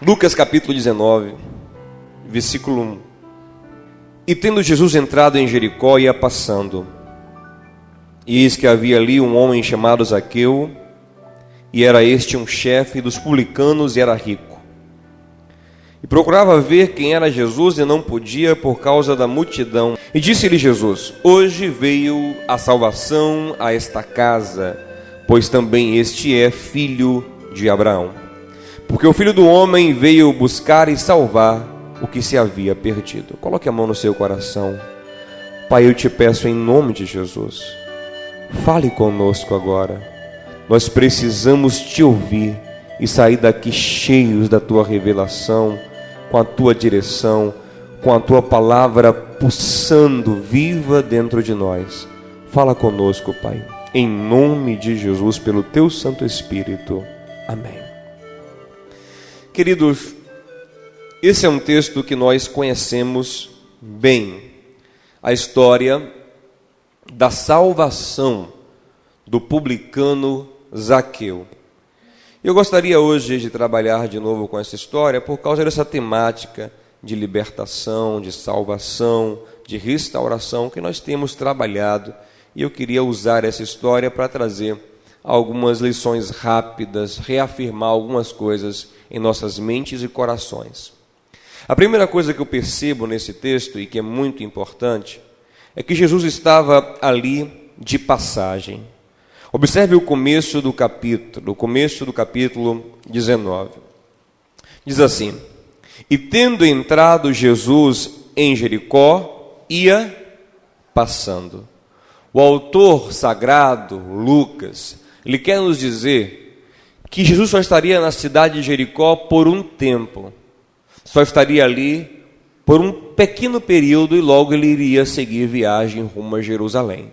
Lucas capítulo 19, versículo 1. E tendo Jesus entrado em Jericó, ia passando. E eis que havia ali um homem chamado Zaqueu, e era este um chefe dos publicanos e era rico. E procurava ver quem era Jesus e não podia por causa da multidão. E disse-lhe Jesus: hoje veio a salvação a esta casa, pois também este é filho de Abraão. Porque o Filho do Homem veio buscar e salvar o que se havia perdido. Coloque a mão no seu coração. Pai, eu te peço em nome de Jesus, fale conosco agora. Nós precisamos te ouvir e sair daqui cheios da tua revelação, com a tua direção, com a tua palavra pulsando viva dentro de nós. Fala conosco, Pai, em nome de Jesus, pelo teu Santo Espírito. Amém. Queridos, esse é um texto que nós conhecemos bem, a história da salvação do publicano Zaqueu. Eu gostaria hoje de trabalhar de novo com essa história por causa dessa temática de libertação, de salvação, de restauração que nós temos trabalhado, e eu queria usar essa história para trazer algumas lições rápidas, reafirmar algumas coisas em nossas mentes e corações. A primeira coisa que eu percebo nesse texto, e que é muito importante, é que Jesus estava ali de passagem. Observe o começo do capítulo 19. Diz assim: e tendo entrado Jesus em Jericó, ia passando. O autor sagrado, Lucas, ele quer nos dizer que Jesus só estaria na cidade de Jericó por um tempo. Só estaria ali por um pequeno período e logo ele iria seguir viagem rumo a Jerusalém.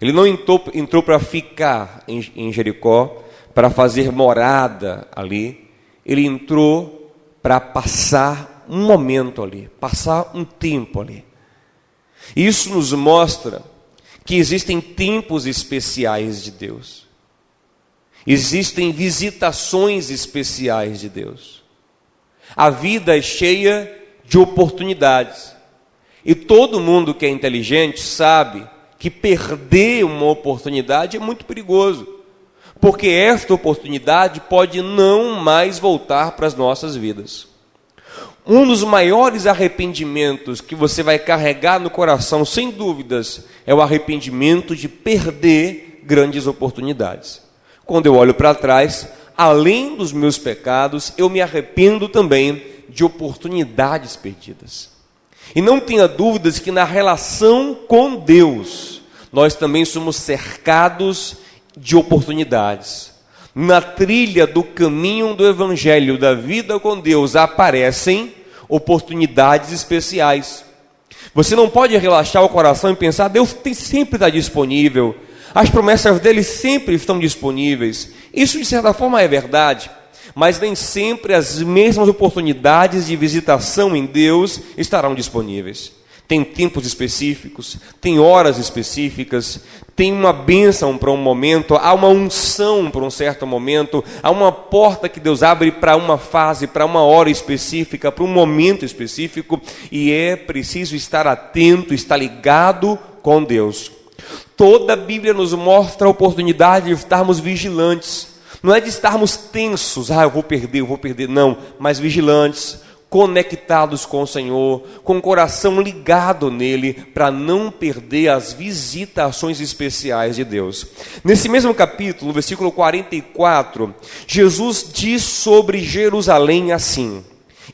Ele não entrou para ficar em Jericó, para fazer morada ali. Ele entrou para passar um momento ali, passar um tempo ali. Isso nos mostra que existem tempos especiais de Deus. Existem visitações especiais de Deus. A vida é cheia de oportunidades. E todo mundo que é inteligente sabe que perder uma oportunidade é muito perigoso. Porque esta oportunidade pode não mais voltar para as nossas vidas. Um dos maiores arrependimentos que você vai carregar no coração, sem dúvidas, é o arrependimento de perder grandes oportunidades. Quando eu olho para trás, além dos meus pecados, eu me arrependo também de oportunidades perdidas. E não tenha dúvidas que na relação com Deus, nós também somos cercados de oportunidades. Na trilha do caminho do Evangelho, da vida com Deus, aparecem oportunidades especiais. Você não pode relaxar o coração e pensar: Deus sempre está disponível, as promessas dele sempre estão disponíveis. Isso de certa forma é verdade, mas nem sempre as mesmas oportunidades de visitação em Deus estarão disponíveis. Tem tempos específicos, tem horas específicas, tem uma bênção para um momento, há uma unção para um certo momento, há uma porta que Deus abre para uma fase, para uma hora específica, para um momento específico, e é preciso estar atento, estar ligado com Deus. Toda a Bíblia nos mostra a oportunidade de estarmos vigilantes. Não é de estarmos tensos, eu vou perder, não, mas vigilantes, conectados com o Senhor, com o coração ligado nele, para não perder as visitações especiais de Deus. Nesse mesmo capítulo, no versículo 44, Jesus diz sobre Jerusalém assim: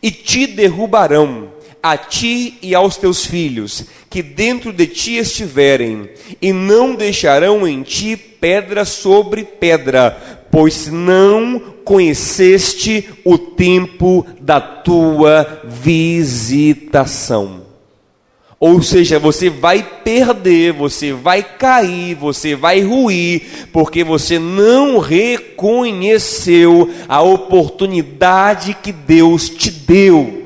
e te derrubarão, a ti e aos teus filhos, que dentro de ti estiverem, e não deixarão em ti pedra sobre pedra, pois não conheceste o tempo da tua visitação. Ou seja, você vai perder, você vai cair, você vai ruir, porque você não reconheceu a oportunidade que Deus te deu.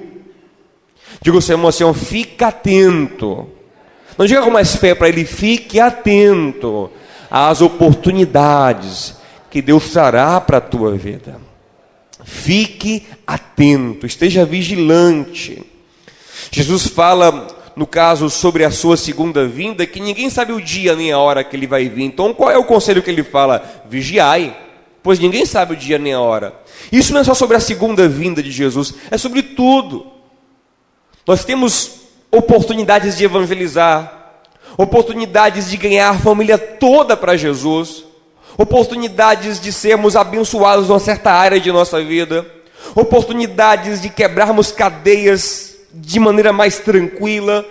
Diga ao seu irmão assim: fica atento. Não diga com mais fé para ele: fique atento às oportunidades que Deus trará para a tua vida. Fique atento, esteja vigilante. Jesus fala, no caso, sobre a sua segunda vinda, que ninguém sabe o dia nem a hora que ele vai vir. Então, qual é o conselho que ele fala? Vigiai, pois ninguém sabe o dia nem a hora. Isso não é só sobre a segunda vinda de Jesus, é sobre tudo. Nós temos oportunidades de evangelizar, oportunidades de ganhar a família toda para Jesus, oportunidades de sermos abençoados em uma certa área de nossa vida, oportunidades de quebrarmos cadeias de maneira mais tranquila.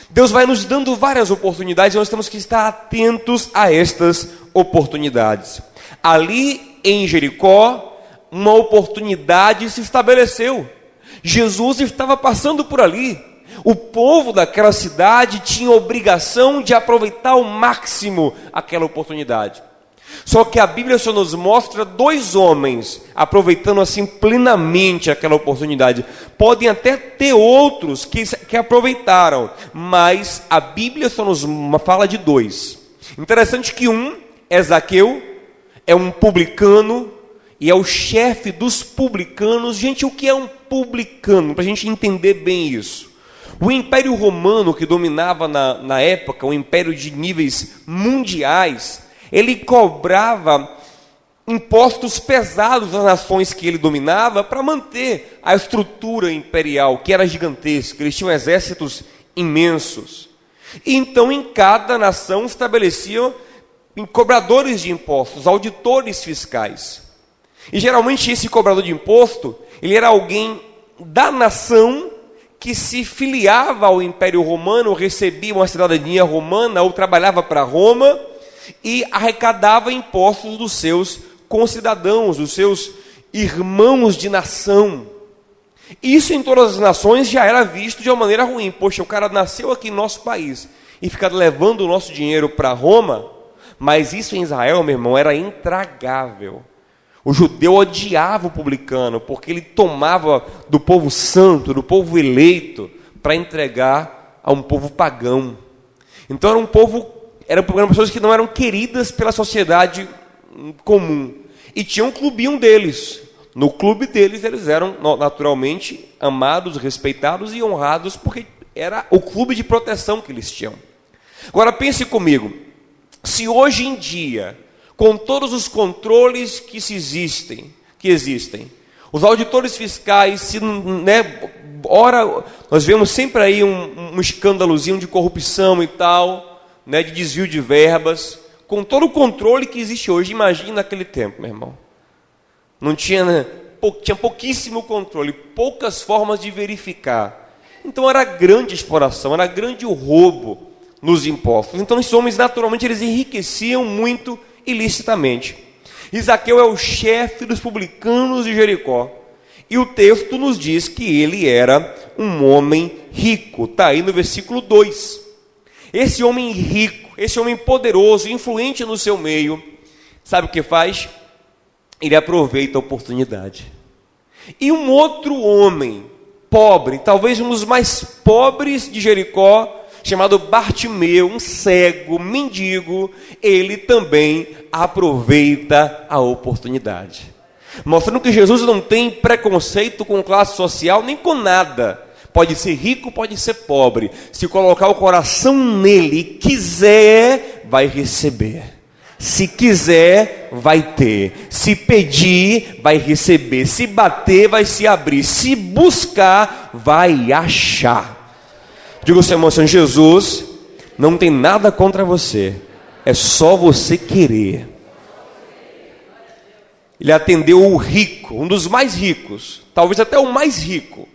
Deus vai nos dando várias oportunidades e nós temos que estar atentos a estas oportunidades. Ali em Jericó, uma oportunidade se estabeleceu. Jesus estava passando por ali. O povo daquela cidade tinha obrigação de aproveitar ao máximo aquela oportunidade. Só que a Bíblia só nos mostra dois homens aproveitando assim plenamente aquela oportunidade. Podem até ter outros que aproveitaram, mas a Bíblia só nos fala de dois. Interessante que um é Zaqueu, é um publicano e é o chefe dos publicanos. Gente, o que é um publicano? Para a gente entender bem isso. O Império Romano, que dominava na época, um império de níveis mundiais, ele cobrava impostos pesados às nações que ele dominava para manter a estrutura imperial, que era gigantesca. Eles tinham exércitos imensos. E então, em cada nação, estabeleciam cobradores de impostos, auditores fiscais. E geralmente esse cobrador de imposto, ele era alguém da nação que se filiava ao Império Romano, recebia uma cidadania romana ou trabalhava para Roma e arrecadava impostos dos seus concidadãos, dos seus irmãos de nação. Isso em todas as nações já era visto de uma maneira ruim. Poxa, o cara nasceu aqui no nosso país e fica levando o nosso dinheiro para Roma, mas isso em Israel, meu irmão, era intragável. O judeu odiava o publicano, porque ele tomava do povo santo, do povo eleito, para entregar a um povo pagão. Então eram pessoas que não eram queridas pela sociedade comum. E tinha um clubinho deles. No clube deles, eles eram naturalmente amados, respeitados e honrados, porque era o clube de proteção que eles tinham. Agora pense comigo, se hoje em dia, com todos os controles que existem, os auditores fiscais, ora, nós vemos sempre aí um escândalozinho de corrupção e tal, de desvio de verbas, com todo o controle que existe hoje. Imagina naquele tempo, meu irmão. Não tinha, tinha pouquíssimo controle, poucas formas de verificar. Então era grande exploração, era grande o roubo nos impostos. Então esses homens, naturalmente, eles enriqueciam muito ilicitamente. Zaqueu é o chefe dos publicanos de Jericó. E o texto nos diz que ele era um homem rico. Está aí no versículo 2. Esse homem rico, esse homem poderoso, influente no seu meio, sabe o que faz? Ele aproveita a oportunidade. E um outro homem pobre, talvez um dos mais pobres de Jericó, chamado Bartimeu, um cego, mendigo, ele também aproveita a oportunidade. Mostrando que Jesus não tem preconceito com classe social, nem com nada. Pode ser rico, pode ser pobre. Se colocar o coração nele e quiser, vai receber. Se quiser, vai ter. Se pedir, vai receber. Se bater, vai se abrir. Se buscar, vai achar. Digo, seu irmão, Jesus não tem nada contra você. É só você querer. Ele atendeu o rico, um dos mais ricos, talvez até o mais rico,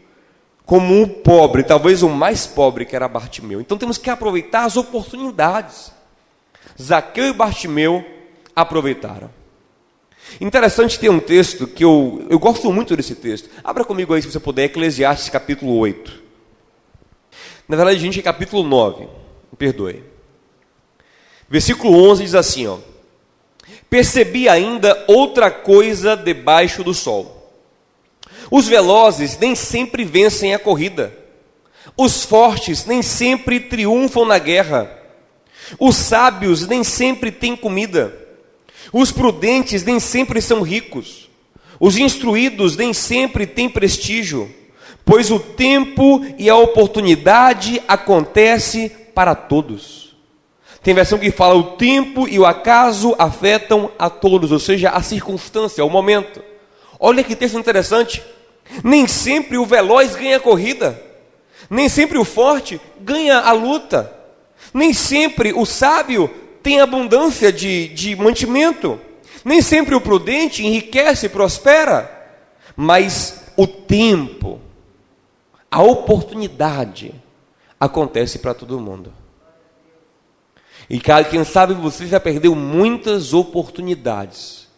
como o pobre, talvez o mais pobre, que era Bartimeu. Então temos que aproveitar as oportunidades. Zaqueu e Bartimeu aproveitaram. Interessante, ter um texto que eu gosto muito desse texto. Abra comigo aí, se você puder, Eclesiastes capítulo 8. Na verdade, gente, é capítulo 9. Me perdoe. Versículo 11 diz assim, ó: percebi ainda outra coisa debaixo do sol. Os velozes nem sempre vencem a corrida. Os fortes nem sempre triunfam na guerra. Os sábios nem sempre têm comida. Os prudentes nem sempre são ricos. Os instruídos nem sempre têm prestígio, pois o tempo e a oportunidade acontece para todos. Tem versão que fala o tempo e o acaso afetam a todos, ou seja, a circunstância, o momento. Olha que texto interessante. Nem sempre o veloz ganha a corrida, nem sempre o forte ganha a luta, nem sempre o sábio tem abundância de mantimento, nem sempre o prudente enriquece e prospera, mas o tempo, a oportunidade acontece para todo mundo. E quem sabe você já perdeu muitas oportunidades.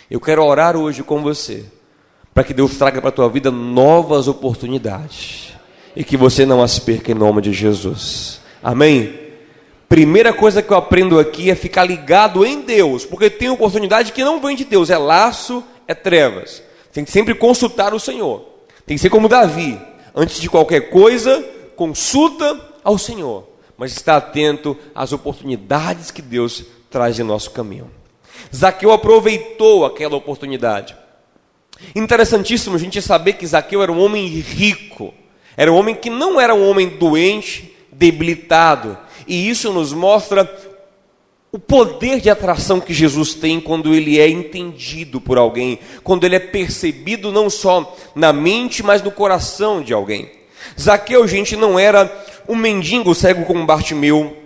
Eu quero orar hoje com você, para que Deus traga para a tua vida novas oportunidades, e que você não as perca em nome de Jesus. Amém? Primeira coisa que eu aprendo aqui é ficar ligado em Deus, porque tem oportunidade que não vem de Deus, é laço, é trevas. Tem que sempre consultar o Senhor. Tem que ser como Davi, antes de qualquer coisa, consulta ao Senhor, mas está atento às oportunidades que Deus traz em nosso caminho. Zaqueu aproveitou aquela oportunidade. Interessantíssimo a gente saber que Zaqueu era um homem rico, era um homem que não era um homem doente, debilitado, e isso nos mostra o poder de atração que Jesus tem quando ele é entendido por alguém, quando ele é percebido não só na mente, mas no coração de alguém. Zaqueu, gente, não era um mendigo cego como Bartimeu,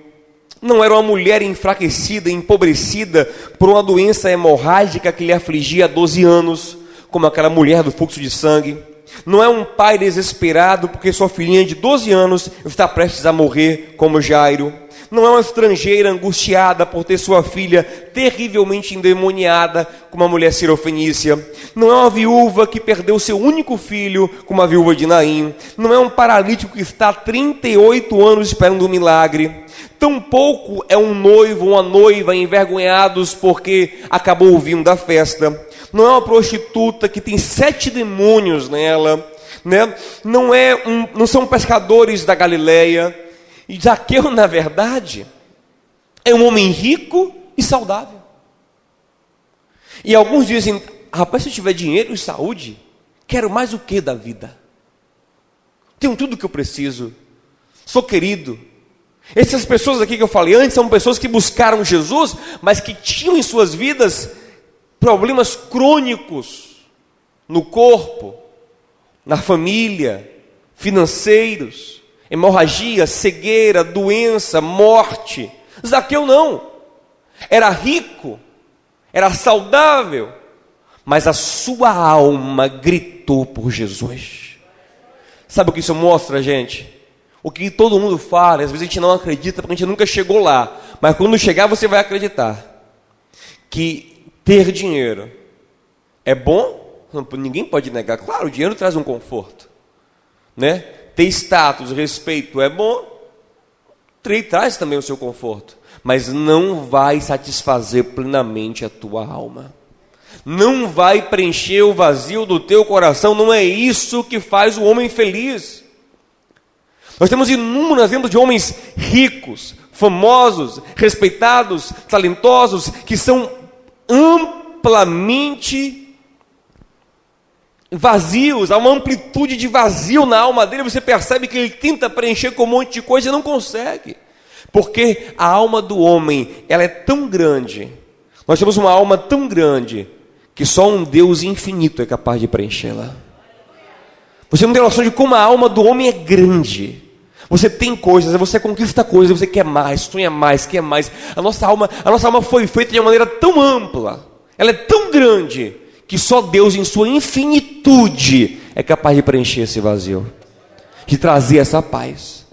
não era uma mulher enfraquecida, empobrecida por uma doença hemorrágica que lhe afligia há 12 anos, como aquela mulher do fluxo de sangue. Não é um pai desesperado porque sua filhinha de 12 anos está prestes a morrer, como Jairo. Não é uma estrangeira angustiada por ter sua filha terrivelmente endemoniada, como a mulher sirofenícia. Não é uma viúva que perdeu seu único filho, como a viúva de Naim. Não é um paralítico que está há 38 anos esperando um milagre. Tampouco é um noivo, uma noiva envergonhados porque acabou o vinho da festa. Não é uma prostituta que tem 7 demônios nela, né? Não são pescadores da Galileia. E Zaqueu, na verdade, é um homem rico e saudável. E alguns dizem: rapaz, se eu tiver dinheiro e saúde, quero mais o que da vida? Tenho tudo o que eu preciso, sou querido. Essas pessoas aqui que eu falei antes são pessoas que buscaram Jesus, mas que tinham em suas vidas problemas crônicos no corpo, na família, financeiros, hemorragia, cegueira, doença, morte. Zaqueu não, era rico, era saudável, mas a sua alma gritou por Jesus. Sabe o que isso mostra, gente? O que todo mundo fala, às vezes a gente não acredita porque a gente nunca chegou lá, mas quando chegar você vai acreditar que ter dinheiro é bom. Ninguém pode negar. Claro, o dinheiro traz um conforto, né? Ter status, respeito é bom, traz também o seu conforto, mas não vai satisfazer plenamente a tua alma, não vai preencher o vazio do teu coração. Não é isso que faz o homem feliz. Nós temos inúmeros exemplos de homens ricos, famosos, respeitados, talentosos, que são amplamente vazios. Há uma amplitude de vazio na alma dele. Você percebe que ele tenta preencher com um monte de coisa e não consegue, porque a alma do homem, ela é tão grande, nós temos uma alma tão grande, que só um Deus infinito é capaz de preenchê-la. Você não tem noção de como a alma do homem é grande. Você tem coisas, você conquista coisas, você quer mais, sonha mais, quer mais. A nossa alma foi feita de uma maneira tão ampla, ela é tão grande, que só Deus em sua infinitude é capaz de preencher esse vazio, de trazer essa paz.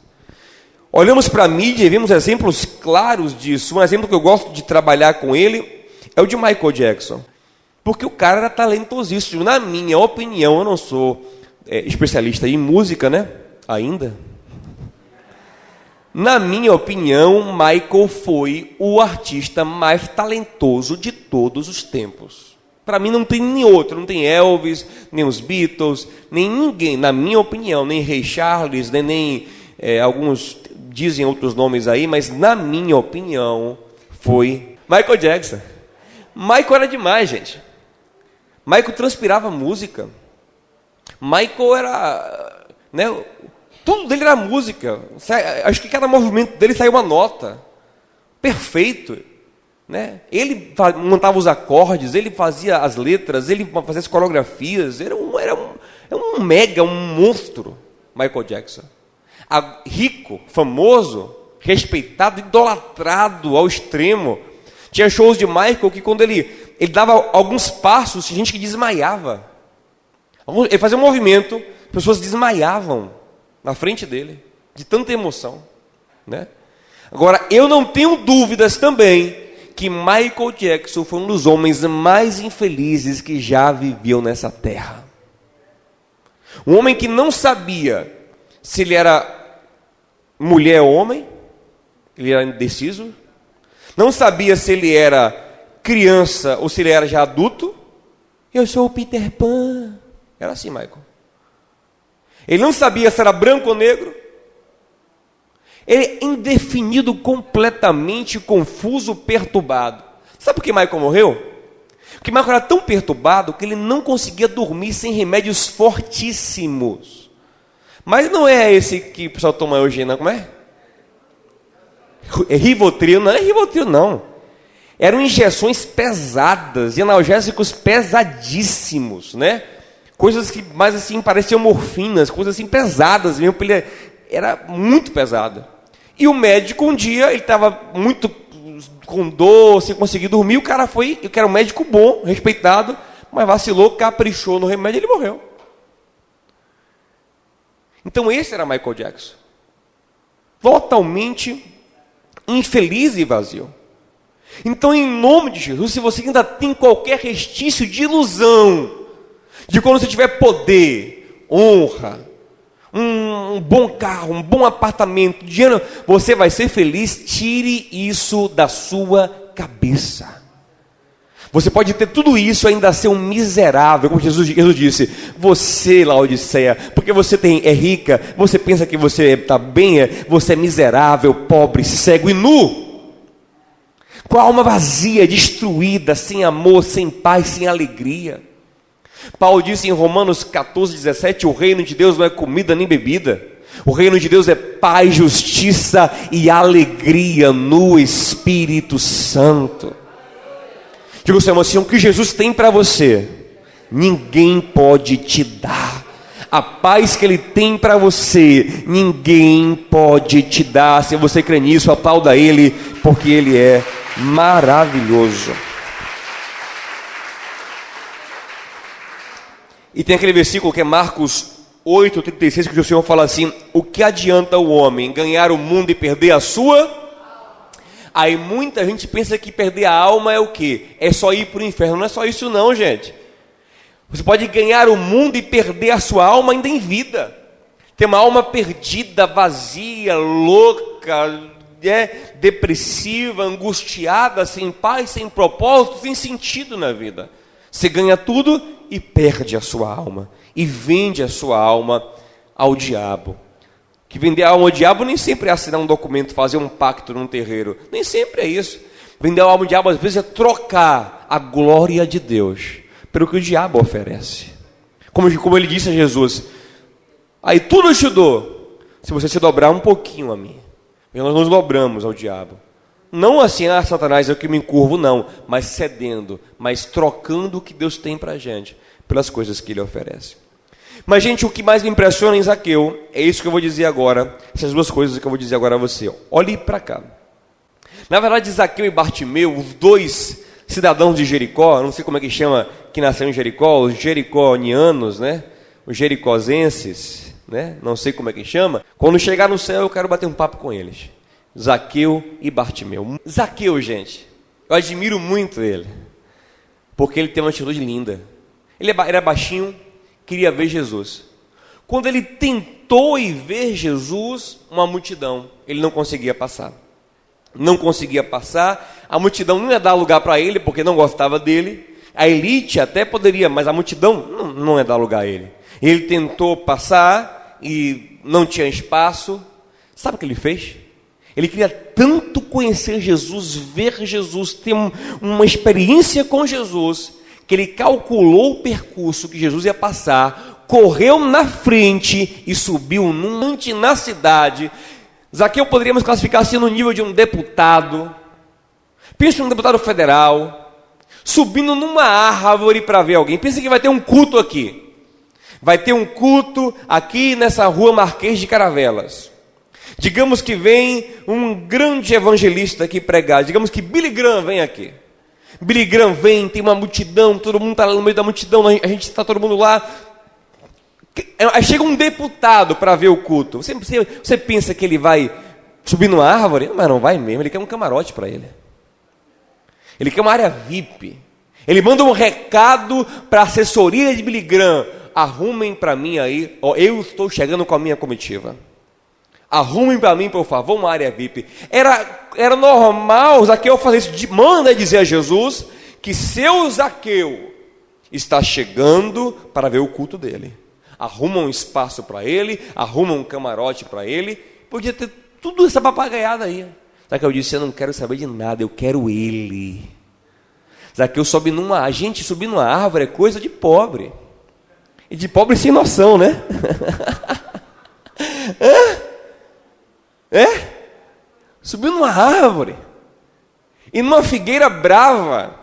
Olhamos para a mídia e vemos exemplos claros disso. Um exemplo que eu gosto de trabalhar com ele é o de Michael Jackson, porque o cara era talentosíssimo. Na minha opinião, eu não sou especialista em música, né? Ainda. Na minha opinião, Michael foi o artista mais talentoso de todos os tempos. Para mim não tem nem outro, não tem Elvis, nem os Beatles, nem ninguém, na minha opinião, nem Ray Charles, nem alguns dizem outros nomes aí, mas na minha opinião foi Michael Jackson. Michael era demais, gente. Michael transpirava música. Michael era, né, tudo dele era música. Acho que cada movimento dele saiu uma nota. Perfeito. Né? Ele montava os acordes, ele fazia as letras, ele fazia as coreografias. Era um mega, um monstro, Michael Jackson. Rico, famoso, respeitado, idolatrado ao extremo. Tinha shows de Michael que quando ele dava alguns passos, tinha gente que desmaiava. Ele fazia um movimento, pessoas desmaiavam na frente dele, de tanta emoção. Né? Agora, eu não tenho dúvidas também que Michael Jackson foi um dos homens mais infelizes que já viveu nessa terra. Um homem que não sabia se ele era mulher ou homem, ele era indeciso, não sabia se ele era criança ou se ele era já adulto. Eu sou o Peter Pan. Era assim, Michael. Ele não sabia se era branco ou negro. Ele é indefinido, completamente confuso, perturbado. Sabe por que Michael morreu? Porque Michael era tão perturbado que ele não conseguia dormir sem remédios fortíssimos. Mas não é esse que o pessoal toma hoje, não, como é? É Rivotril, não é Rivotril, não. Eram injeções pesadas, e analgésicos pesadíssimos, né? Coisas que mais assim pareciam morfinas, coisas assim pesadas mesmo, ele era muito pesado. E o médico um dia, ele estava muito com dor, sem conseguir dormir, o cara foi, que era um médico bom, respeitado, mas vacilou, caprichou no remédio e ele morreu. Então esse era Michael Jackson. Totalmente infeliz e vazio. Então, em nome de Jesus, se você ainda tem qualquer restício de ilusão, de quando você tiver poder, honra, um bom carro, um bom apartamento, dinheiro, você vai ser feliz, tire isso da sua cabeça. Você pode ter tudo isso e ainda ser um miserável, como Jesus disse, você, Laodiceia, porque você é rica, você pensa que você está bem, você é miserável, pobre, cego e nu, com a alma vazia, destruída, sem amor, sem paz, sem alegria. Paulo disse em Romanos 14:17, o reino de Deus não é comida nem bebida, o reino de Deus é paz, justiça e alegria no Espírito Santo. Digo, Senhor, assim, o que Jesus tem para você, ninguém pode te dar. A paz que Ele tem para você, ninguém pode te dar. Se você crê nisso, aplauda Ele, porque Ele é maravilhoso. E tem aquele versículo que é Marcos 8:36, que o Senhor fala assim: o que adianta o homem ganhar o mundo e perder a sua? Aí muita gente pensa que perder a alma é o quê? É só ir para o inferno. Não é só isso não, gente. Você pode ganhar o mundo e perder a sua alma ainda em vida. Ter uma alma perdida, vazia, louca, depressiva, angustiada, sem paz, sem propósito, sem sentido na vida. Você ganha tudo e perde a sua alma. E vende a sua alma ao diabo. Que vender a alma ao diabo nem sempre é assinar um documento, fazer um pacto num terreiro. Nem sempre é isso. Vender a alma ao diabo às vezes é trocar a glória de Deus pelo que o diabo oferece. Como ele disse a Jesus: aí tudo eu te dou, se você se dobrar um pouquinho a mim. E nós nos dobramos ao diabo. Não assim, Satanás, é o que me encurvo, não. Mas cedendo, mas trocando o que Deus tem para a gente pelas coisas que Ele oferece. Mas, gente, o que mais me impressiona em Zaqueu é isso que eu vou dizer agora. Essas duas coisas que eu vou dizer agora a você. Olhe para cá. Na verdade, Zaqueu e Bartimeu, os dois cidadãos de Jericó, não sei como é que chama, que nasceram em Jericó, os jericonianos, né? Os jericosenses, né? Não sei como é que chama. Quando chegar no céu, eu quero bater um papo com eles. Zaqueu e Bartimeu. Zaqueu, gente, eu admiro muito ele, porque ele tem uma atitude linda. Ele era baixinho, queria ver Jesus. Quando ele tentou ir ver Jesus, uma multidão, ele não conseguia passar. Não conseguia passar, a multidão não ia dar lugar para ele, porque não gostava dele. A elite até poderia, mas a multidão não ia dar lugar a ele. Ele tentou passar e não tinha espaço. Sabe o que ele fez? Ele queria tanto conhecer Jesus, ver Jesus, ter uma experiência com Jesus, que ele calculou o percurso que Jesus ia passar, correu na frente e subiu num monte na cidade. Zaqueu poderíamos classificar assim no nível de um deputado. Pensa num deputado federal, subindo numa árvore para ver alguém. Pensa que vai ter um culto aqui. Vai ter um culto aqui nessa rua Marquês de Caravelas. Digamos que vem um grande evangelista aqui pregar. Digamos que Billy Graham vem aqui. Billy Graham vem, tem uma multidão, todo mundo está lá no meio da multidão, a gente está todo mundo lá. Aí chega um deputado para ver o culto. Você pensa que ele vai subir numa árvore? Mas não vai mesmo, ele quer um camarote para ele. Ele quer uma área VIP. Ele manda um recado para a assessoria de Billy Graham. Arrumem para mim aí, ó, eu estou chegando com a minha comitiva. Arrumem para mim, por favor, uma área VIP. Era normal Zaqueu fazer isso. Manda dizer a Jesus que seu Zaqueu está chegando para ver o culto dele. Arruma um espaço para ele, arruma um camarote para ele. Podia ter tudo essa papagaiada aí. Zaqueu disse, eu não quero saber de nada, eu quero ele. Zaqueu sobe a gente subir numa árvore é coisa de pobre. E de pobre sem noção, né? Subiu numa árvore. E numa figueira brava.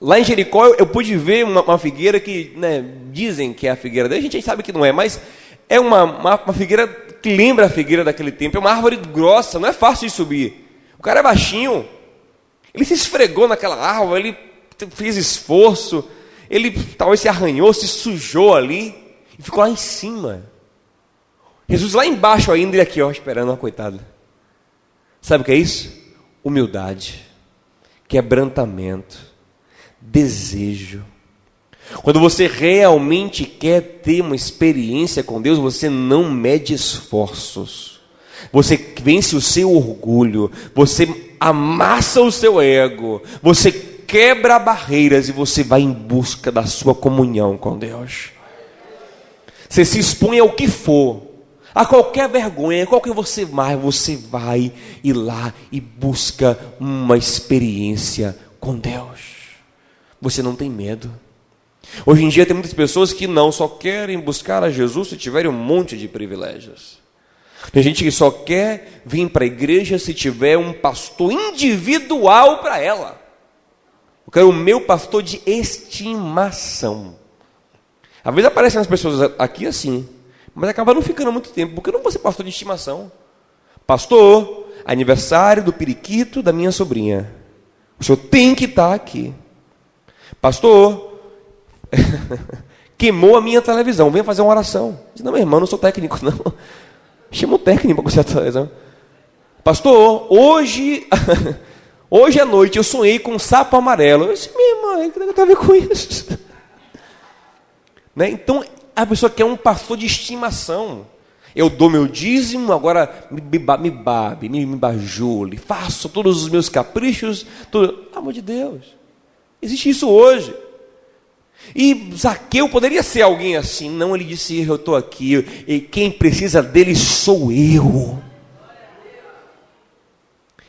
Lá em Jericó eu pude ver uma figueira que, né, dizem que é a figueira dele. A gente sabe que não é, mas é uma figueira que lembra a figueira daquele tempo. É uma árvore grossa, não é fácil de subir. O cara é baixinho. Ele se esfregou naquela árvore, ele fez esforço. Ele talvez se arranhou, se sujou ali. E ficou lá em cima. Jesus lá embaixo ainda, ele aqui, ó, esperando, ó, coitado. Sabe o que é isso? Humildade, quebrantamento, desejo. Quando você realmente quer ter uma experiência com Deus, você não mede esforços. Você vence o seu orgulho, você amassa o seu ego, você quebra barreiras e você vai em busca da sua comunhão com Deus. Você se expõe ao que for, a qualquer vergonha, qualquer você vai ir lá e busca uma experiência com Deus. Você não tem medo. Hoje em dia tem muitas pessoas que não só querem buscar a Jesus se tiverem um monte de privilégios. Tem gente que só quer vir para a igreja se tiver um pastor individual para ela. Eu quero o meu pastor de estimação. Às vezes aparecem as pessoas aqui assim, mas acaba não ficando muito tempo, porque eu não vou ser pastor de estimação. Pastor, aniversário do periquito da minha sobrinha. O senhor tem que estar aqui. Pastor, queimou a minha televisão, venha fazer uma oração. Diz, não, meu irmão, não sou técnico, não. Chama o técnico para consertar a televisão. Pastor, hoje à noite eu sonhei com um sapo amarelo. Eu disse, minha irmã, o que tem a ver com isso? Né? Então, a pessoa quer um pastor de estimação. Eu dou meu dízimo, agora me bajule, faço todos os meus caprichos. Pelo amor de Deus. Existe isso hoje. E Zaqueu poderia ser alguém assim. Não, ele disse, eu estou aqui, e quem precisa dele sou eu.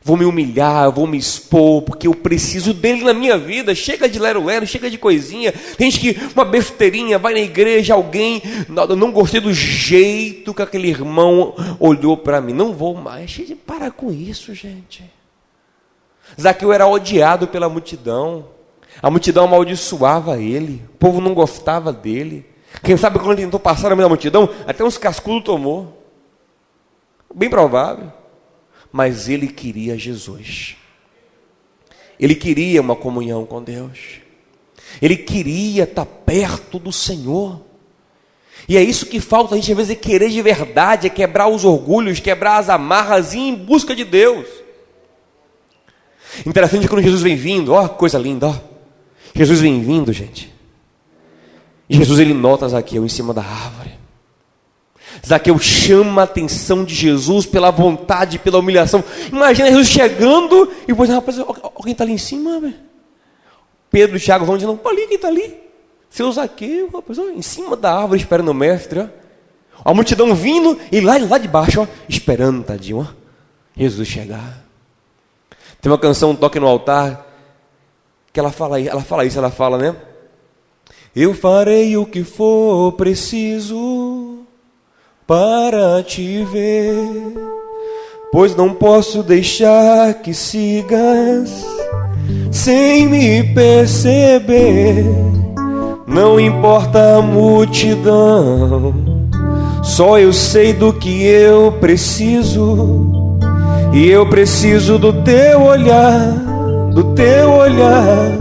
Vou me humilhar, vou me expor, porque eu preciso dele na minha vida. Chega de lero-lero, chega de coisinha. Tem gente que, uma besteirinha, vai na igreja, alguém, não gostei do jeito que aquele irmão olhou para mim. Não vou mais. Para com isso, gente. Zaqueu era odiado pela multidão. A multidão amaldiçoava ele. O povo não gostava dele. Quem sabe quando ele tentou passar no meio da multidão, até uns cascudos tomou. Bem provável. Mas ele queria Jesus. Ele queria uma comunhão com Deus. Ele queria estar perto do Senhor. E é isso que falta a gente às vezes, é querer de verdade, é quebrar os orgulhos, quebrar as amarras e ir em busca de Deus. Interessante quando Jesus vem vindo, ó, coisa linda, ó. Jesus vem vindo, gente. E Jesus, ele nota Zaqueu em cima da árvore. Zaqueu chama a atenção de Jesus pela vontade, pela humilhação. Imagina Jesus chegando e depois, rapaz, alguém está ali em cima, velho. Pedro e Tiago vão dizendo, ali, quem está ali? Seu Zaqueu, rapaz, ó, em cima da árvore esperando o mestre, ó. A multidão vindo e lá de baixo, ó, esperando, tadinho, ó, Jesus chegar. Tem uma canção, Toque no Altar, Que ela fala isso, né? Eu farei o que for preciso para te ver, pois não posso deixar que sigas sem me perceber. Não importa a multidão, só eu sei do que eu preciso, e eu preciso do teu olhar, do teu olhar,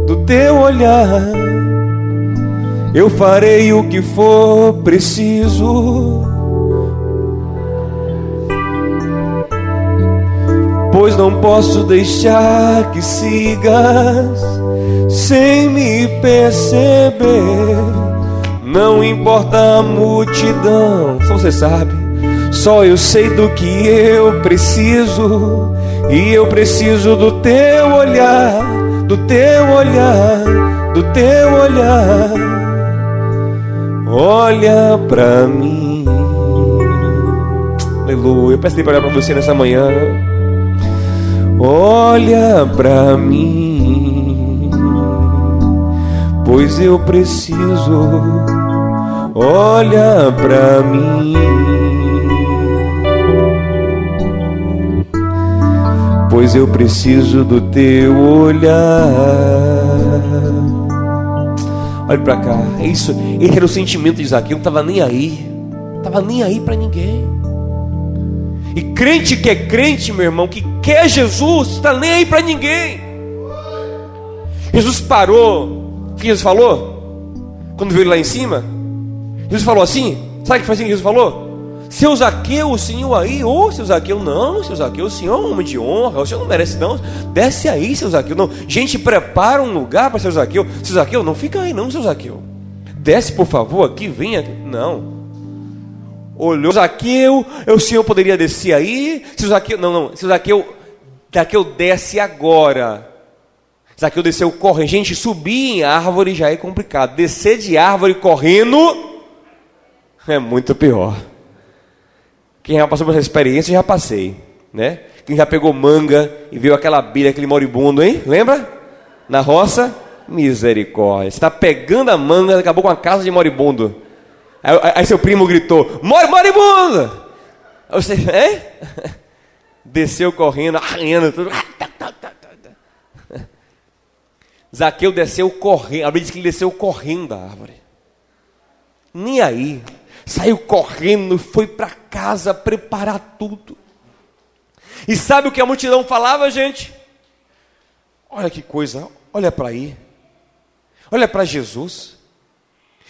do teu olhar. Eu farei o que for preciso, pois não posso deixar que sigas sem me perceber. Não importa a multidão, só você sabe, só eu sei do que eu preciso, e eu preciso do teu olhar, do teu olhar, do teu olhar. Olha pra mim. Aleluia. Eu peço para olhar para você nessa manhã. Olha pra mim, pois eu preciso. Olha pra mim, pois eu preciso do teu olhar. Olha pra cá, é isso. Esse era o sentimento de Zaqueu. Não estava nem aí para ninguém. E crente que é crente, meu irmão, que quer Jesus, não está nem aí para ninguém. Jesus parou. O que Jesus falou? Quando veio lá em cima, Jesus falou assim. Sabe o que foi assim que Jesus falou? Seu Zaqueu, o senhor aí. Ô, seu Zaqueu, não, seu Zaqueu, o senhor é um homem de honra, o senhor não merece não. Desce aí, seu Zaqueu. Não. Gente, prepara um lugar para seu Zaqueu. Seu Zaqueu, não fica aí não, seu Zaqueu. Desce, por favor, aqui, vem aqui. Não. Olhou, Zaqueu, o senhor poderia descer aí? Seu Zaqueu, não, seu Zaqueu desce agora. Zaqueu desceu correndo. Gente, subir em árvore já é complicado. Descer de árvore correndo é muito pior. Quem já passou por essa experiência, eu já passei, né? Quem já pegou manga e viu aquela abelha, aquele moribundo, hein? Lembra? Na roça? Misericórdia. Você está pegando a manga, acabou com a casa de moribundo. Aí seu primo gritou, moribundo! Aí você, desceu correndo, arranhando tudo. Zaqueu desceu correndo. A Bíblia diz que ele desceu correndo da árvore. Nem aí. Saiu correndo, foi para casa preparar tudo. E sabe o que a multidão falava, gente? Olha que coisa, olha para aí. Olha para Jesus.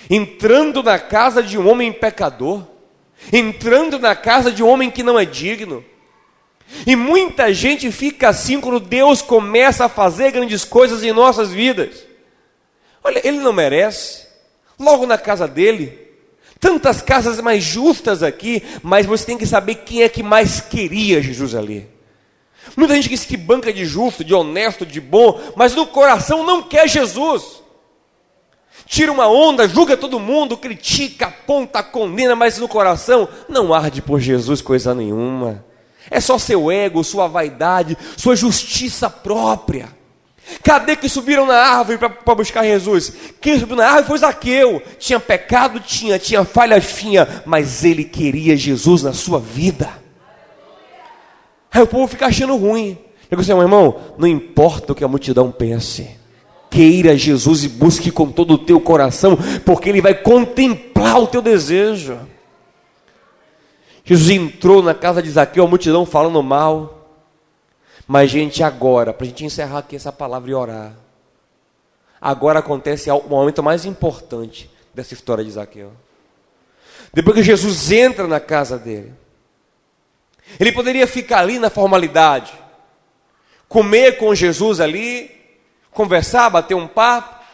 Entrando na casa de um homem pecador. Entrando na casa de um homem que não é digno. E muita gente fica assim quando Deus começa a fazer grandes coisas em nossas vidas. Olha, ele não merece. Logo na casa dele. Tantas casas mais justas aqui, mas você tem que saber quem é que mais queria Jesus ali. Muita gente que se banca de justo, de honesto, de bom, mas no coração não quer Jesus. Tira uma onda, julga todo mundo, critica, aponta, condena, mas no coração não arde por Jesus coisa nenhuma. É só seu ego, sua vaidade, sua justiça própria. Cadê que subiram na árvore para buscar Jesus? Quem subiu na árvore foi Zaqueu. Tinha pecado? Tinha falhas? Tinha, mas ele queria Jesus na sua vida. Aí o povo fica achando ruim. Eu disse, meu irmão, não importa o que a multidão pense. Queira Jesus e busque com todo o teu coração, porque ele vai contemplar o teu desejo. Jesus entrou na casa de Zaqueu, a multidão falando mal. Mas, gente, agora, para a gente encerrar aqui essa palavra e orar, agora acontece o momento mais importante dessa história de Zaqueu. Depois que Jesus entra na casa dele, ele poderia ficar ali na formalidade, comer com Jesus ali, conversar, bater um papo.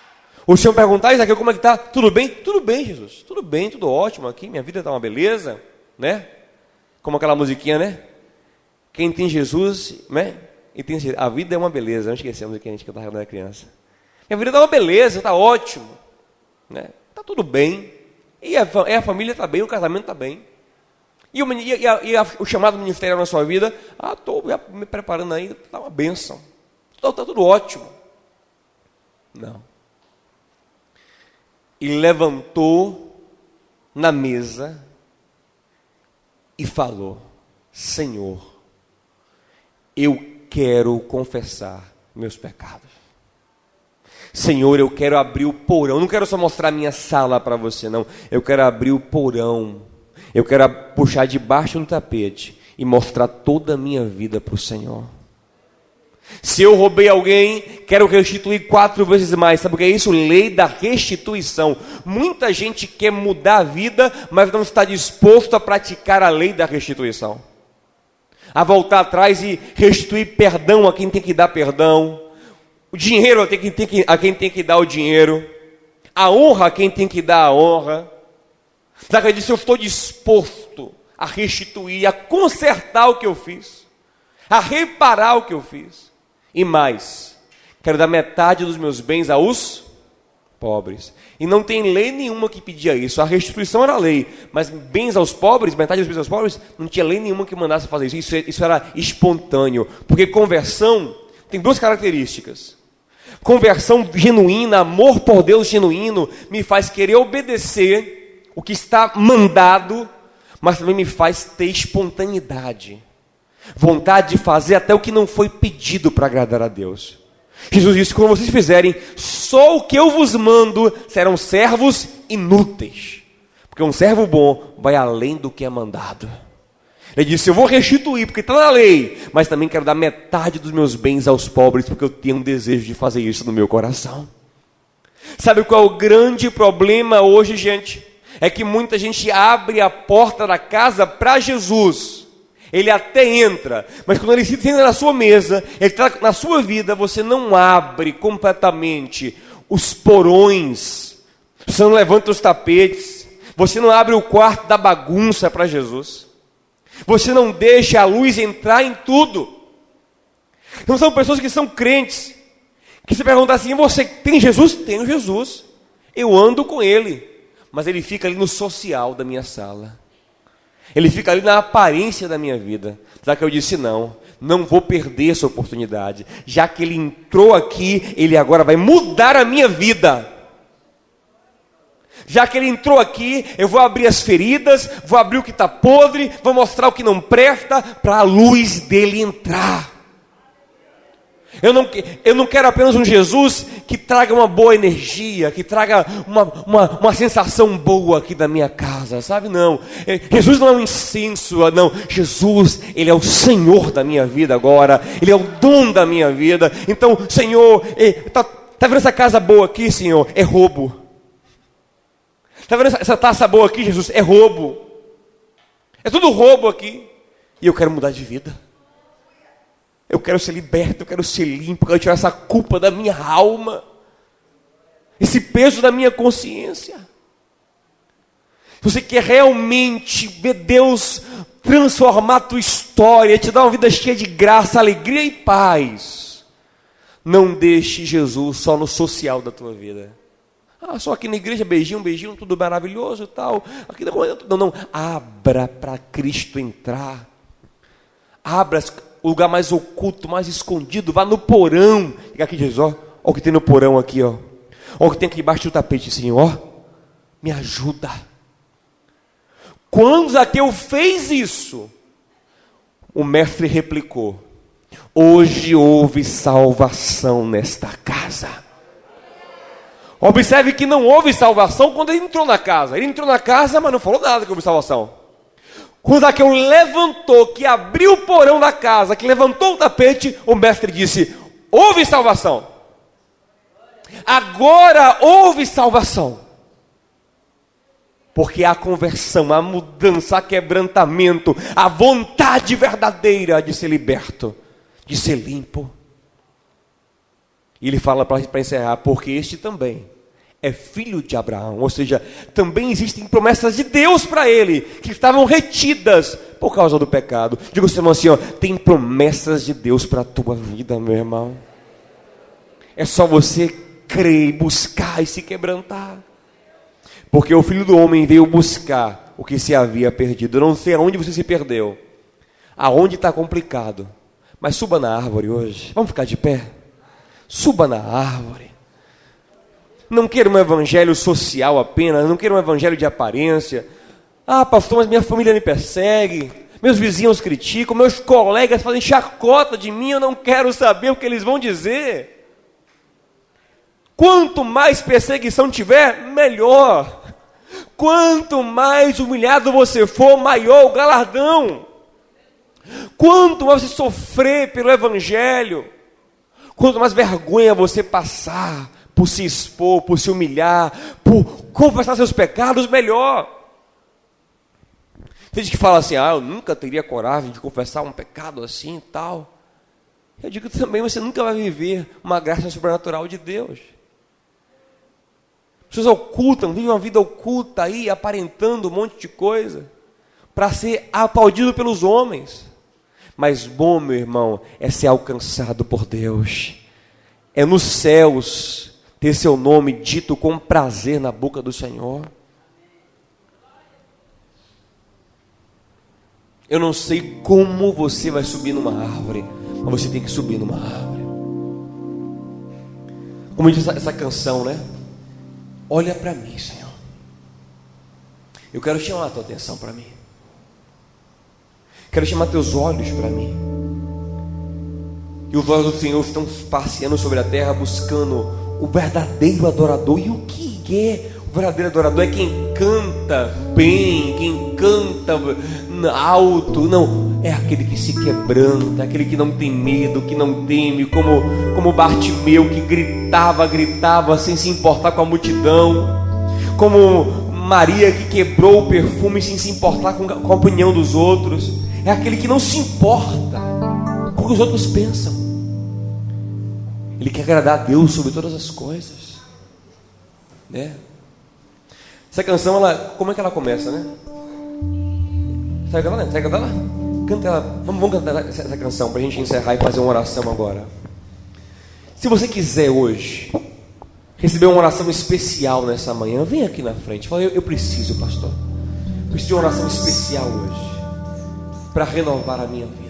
O Senhor perguntar, Zaqueu, como é que está? Tudo bem? Tudo bem, Jesus. Tudo bem, tudo ótimo aqui, minha vida está uma beleza, né? Como aquela musiquinha, né? Quem tem Jesus, né? E tem a vida é uma beleza. Não esquecemos que a gente cantava quando era criança. Minha vida está uma beleza, está ótimo, né? Está tudo bem. E a família está bem, o casamento está bem. E o chamado ministério na sua vida, estou me preparando aí, está uma bênção. Está tudo ótimo, Não. E levantou na mesa e falou: Senhor, eu quero confessar meus pecados. Senhor, eu quero abrir o porão. Não quero só mostrar a minha sala para você, não. Eu quero abrir o porão. Eu quero puxar debaixo do tapete e mostrar toda a minha vida para o Senhor. Se eu roubei alguém, quero restituir 4 vezes mais. Sabe o que é isso? Lei da restituição. Muita gente quer mudar a vida, mas não está disposto a praticar a lei da restituição. A voltar atrás e restituir perdão a quem tem que dar perdão. O dinheiro a quem tem que dar o dinheiro. A honra a quem tem que dar a honra. Sabe, disse, eu estou disposto a restituir, a consertar o que eu fiz, a reparar o que eu fiz. E mais, quero dar metade dos meus bens aos pobres. E não tem lei nenhuma que pedia isso. A restituição era lei, mas bens aos pobres, metade dos bens aos pobres, não tinha lei nenhuma que mandasse fazer isso. Isso era espontâneo. Porque conversão tem 2 características. Conversão genuína, amor por Deus genuíno, me faz querer obedecer o que está mandado, mas também me faz ter espontaneidade, vontade de fazer até o que não foi pedido para agradar a Deus. Jesus disse, quando vocês fizerem só o que eu vos mando, serão servos inúteis, porque um servo bom vai além do que é mandado. Ele disse, eu vou restituir, porque está na lei, mas também quero dar metade dos meus bens aos pobres, porque eu tenho um desejo de fazer isso no meu coração. Sabe qual é o grande problema hoje, gente? É que muita gente abre a porta da casa para Jesus. Ele até entra, mas quando ele se senta na sua mesa, ele está na sua vida, você não abre completamente os porões, você não levanta os tapetes, você não abre o quarto da bagunça para Jesus, você não deixa a luz entrar em tudo. Então são pessoas que são crentes, que se perguntam assim, você tem Jesus? Tenho Jesus, eu ando com Ele. Mas ele fica ali no social da minha sala. Ele fica ali na aparência da minha vida. Só que eu disse, não vou perder essa oportunidade. Já que ele entrou aqui, ele agora vai mudar a minha vida. Já que ele entrou aqui, eu vou abrir as feridas, vou abrir o que está podre, vou mostrar o que não presta, para a luz dele entrar. Eu não quero apenas um Jesus que traga uma boa energia, que traga uma sensação boa aqui da minha casa, sabe? Não, Jesus não é um incenso, não. Jesus, Ele é o Senhor da minha vida agora, Ele é o dono da minha vida. Então, Senhor, tá vendo essa casa boa aqui, Senhor? É roubo. Tá vendo essa taça boa aqui, Jesus? É roubo. É tudo roubo aqui. E eu quero mudar de vida. Eu quero ser liberto, eu quero ser limpo, eu quero tirar essa culpa da minha alma, esse peso da minha consciência. Você quer realmente ver Deus transformar a tua história, te dar uma vida cheia de graça, alegria e paz. Não deixe Jesus só no social da tua vida. Só aqui na igreja, beijinho, tudo maravilhoso e tal. Aqui não. Abra para Cristo entrar. Abra o lugar mais oculto, mais escondido, vá no porão. Fica aqui, Jesus, ó o que tem no porão aqui, ó o que tem aqui debaixo do tapete, Senhor, me ajuda. Quando Zaqueu fez isso, o mestre replicou, hoje houve salvação nesta casa. Observe que não houve salvação quando ele entrou na casa. Ele entrou na casa, mas não falou nada que houve salvação. Quando Zaqueu levantou, que abriu o porão da casa, que levantou o tapete, o mestre disse, houve salvação. Agora houve salvação. Porque há conversão, há mudança, há quebrantamento, a vontade verdadeira de ser liberto, de ser limpo. E ele fala para encerrar, porque este também é filho de Abraão, ou seja, também existem promessas de Deus para ele, que estavam retidas por causa do pecado. Diga ao seu irmão assim, tem promessas de Deus para a tua vida, meu irmão. É só você crer, buscar e se quebrantar. Porque o Filho do Homem veio buscar o que se havia perdido. Eu não sei aonde você se perdeu, aonde está complicado, mas suba na árvore hoje. Vamos ficar de pé? Suba na árvore. Não quero um evangelho social apenas, não quero um evangelho de aparência. Ah, pastor, mas minha família me persegue, meus vizinhos criticam, meus colegas fazem chacota de mim, eu não quero saber o que eles vão dizer. Quanto mais perseguição tiver, melhor. Quanto mais humilhado você for, maior o galardão. Quanto mais você sofrer pelo evangelho, quanto mais vergonha você passar, por se expor, por se humilhar, por confessar seus pecados, melhor. Tem gente que fala assim, eu nunca teria coragem de confessar um pecado assim e tal. Eu digo também, você nunca vai viver uma graça sobrenatural de Deus. As pessoas ocultam, vivem uma vida oculta aí, aparentando um monte de coisa, para ser aplaudido pelos homens. Mas bom, meu irmão, é ser alcançado por Deus. É nos céus ter seu nome dito com prazer na boca do Senhor. Eu não sei como você vai subir numa árvore, mas você tem que subir numa árvore. Como diz essa canção, né? Olha para mim, Senhor. Eu quero chamar a tua atenção para mim. Quero chamar teus olhos para mim. E os olhos do Senhor estão passeando sobre a terra, buscando o verdadeiro adorador. E o que é o verdadeiro adorador? É quem canta bem, quem canta alto. Não, é aquele que se quebranta, aquele que não tem medo, que não teme, como Bartimeu, que gritava sem se importar com a multidão, como Maria, que quebrou o perfume sem se importar com a opinião dos outros. É aquele que não se importa com o que os outros pensam. Ele quer agradar a Deus sobre todas as coisas, né? Essa canção, como é que ela começa, né? Sabe cantar, né? Sabe cantar lá? Canta ela. Vamos cantar essa canção para a gente encerrar e fazer uma oração agora. Se você quiser hoje receber uma oração especial nessa manhã, vem aqui na frente. Fala, eu preciso, pastor. Preciso de uma oração especial hoje para renovar a minha vida.